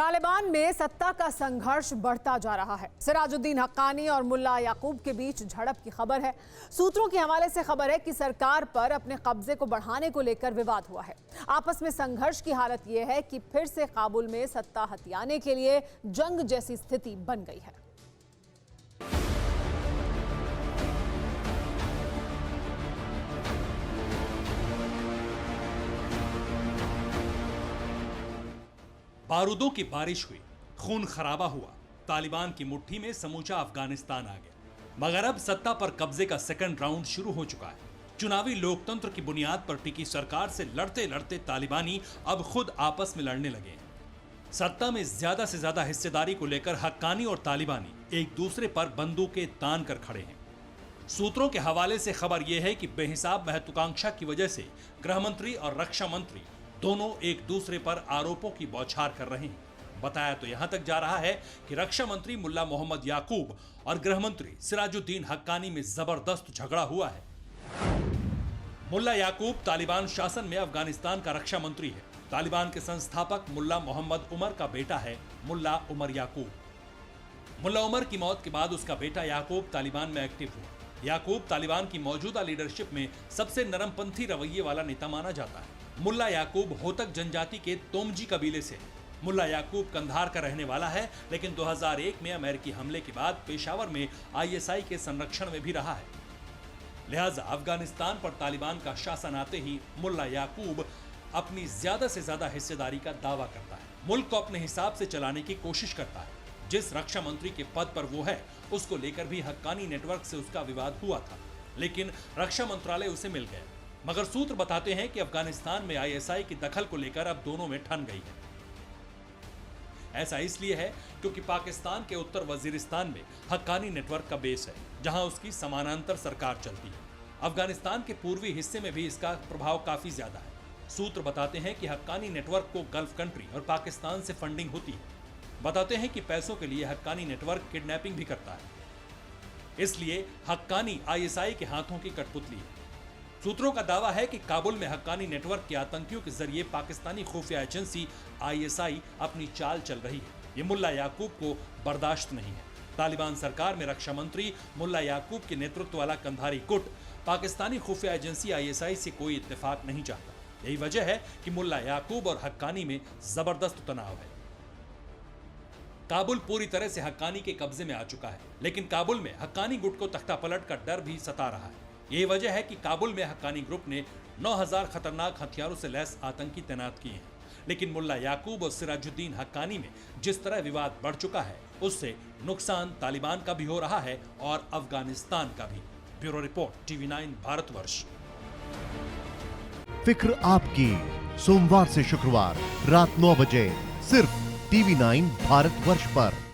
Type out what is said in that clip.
तालिबान में सत्ता का संघर्ष बढ़ता जा रहा है। सिराजुद्दीन हक्कानी और मुल्ला याकूब के बीच झड़प की खबर है। सूत्रों के हवाले से खबर है कि सरकार पर अपने कब्जे को बढ़ाने को लेकर विवाद हुआ है। आपस में संघर्ष की हालत यह है कि फिर से काबुल में सत्ता हथियाने के लिए जंग जैसी स्थिति बन गई है। बारूदों की बारिश हुई, खून खराबा हुआ, तालिबान की मुट्ठी में समूचा अफगानिस्तान आ गया। मगर अब सत्ता पर कब्जे का सेकंड राउंड शुरू हो चुका है। चुनावी लोकतंत्र की बुनियाद पर टिकी सरकार से लड़ते लड़ते तालिबानी अब खुद आपस में लड़ने लगे हैं। सत्ता में ज्यादा से ज्यादा हिस्सेदारी को लेकर हक्कानी और तालिबानी एक दूसरे पर बंदूकें तान कर खड़े हैं। सूत्रों के हवाले से खबर यह है कि बेहिसाब महत्वाकांक्षा की वजह से गृह मंत्री और रक्षा मंत्री दोनों एक दूसरे पर आरोपों की बौछार कर रहे हैं। बताया तो यहां तक जा रहा है कि रक्षा मंत्री मुल्ला मोहम्मद याकूब और गृह मंत्री सिराजुद्दीन हक्कानी में जबरदस्त झगड़ा हुआ है। मुल्ला याकूब तालिबान शासन में अफगानिस्तान का रक्षा मंत्री है। तालिबान के संस्थापक मुल्ला मोहम्मद उमर का बेटा है मुल्ला उमर याकूब। मुल्ला उमर की मौत के बाद उसका बेटा याकूब तालिबान में एक्टिव हुआ। याकूब तालिबान की मौजूदा लीडरशिप में सबसे नरमपंथी रवैये वाला नेता माना जाता है। मुल्ला याकूब होतक जनजाति के तोमजी कबीले से। मुल्ला याकूब कंधार का रहने वाला है, लेकिन 2001 में अमेरिकी हमले के बाद पेशावर में आईएसआई के संरक्षण में भी रहा है। लिहाजा अफगानिस्तान पर तालिबान का शासन आते ही मुल्ला याकूब अपनी ज्यादा से ज्यादा हिस्सेदारी का दावा करता है। मुल्क को अपने हिसाब से चलाने की कोशिश करता है। जिस रक्षा मंत्री के पद पर वो है, उसको लेकर भी हक्कानी नेटवर्क से उसका विवाद हुआ था, लेकिन रक्षा मंत्रालय उसे मिल गया। मगर सूत्र बताते हैं कि अफगानिस्तान में आईएसआई की दखल को लेकर अब दोनों में ठन गई है। ऐसा इसलिए है क्योंकि पाकिस्तान के उत्तर वजीरिस्तान में हक्कानी नेटवर्क का बेस है, जहां उसकी समानांतर सरकार चलती है। अफगानिस्तान के पूर्वी हिस्से में भी इसका प्रभाव काफी ज्यादा है। सूत्र बताते हैं कि हक्कानी नेटवर्क को गल्फ कंट्री और पाकिस्तान से फंडिंग होती है। बताते हैं कि पैसों के लिए हक्कानी नेटवर्क किडनैपिंग भी करता है, इसलिए हक्कानी आईएसआई के हाथों की कठपुतली है। सूत्रों का दावा है कि काबुल में हक्कानी नेटवर्क के आतंकियों के जरिए पाकिस्तानी खुफिया एजेंसी आईएसआई अपनी चाल चल रही है। ये मुल्ला याकूब को बर्दाश्त नहीं है। तालिबान सरकार में रक्षा मंत्री मुल्ला याकूब के नेतृत्व वाला कंधारी गुट पाकिस्तानी खुफिया एजेंसी आईएसआई से कोई इत्तेफाक नहीं चाहता। यही वजह है कि मुल्ला याकूब और हक्कानी में जबरदस्त तनाव है। काबुल पूरी तरह से हक्कानी के कब्जे में आ चुका है, लेकिन काबुल में हक्कानी गुट को तख्तापलट का डर भी सता रहा है। यही वजह है कि काबुल में हक्कानी ग्रुप ने 9000 खतरनाक हथियारों से लैस आतंकी तैनात किए हैं। लेकिन मुल्ला याकूब और सिराजुद्दीन हक्कानी में जिस तरह विवाद बढ़ चुका है, उससे नुकसान तालिबान का भी हो रहा है और अफगानिस्तान का भी। Bureau report, TV9 Bharatvarsh. फिक्र आपकी, सोमवार से शुक्रवार रात 9 बजे सिर्फ TV9 भारतवर्ष पर।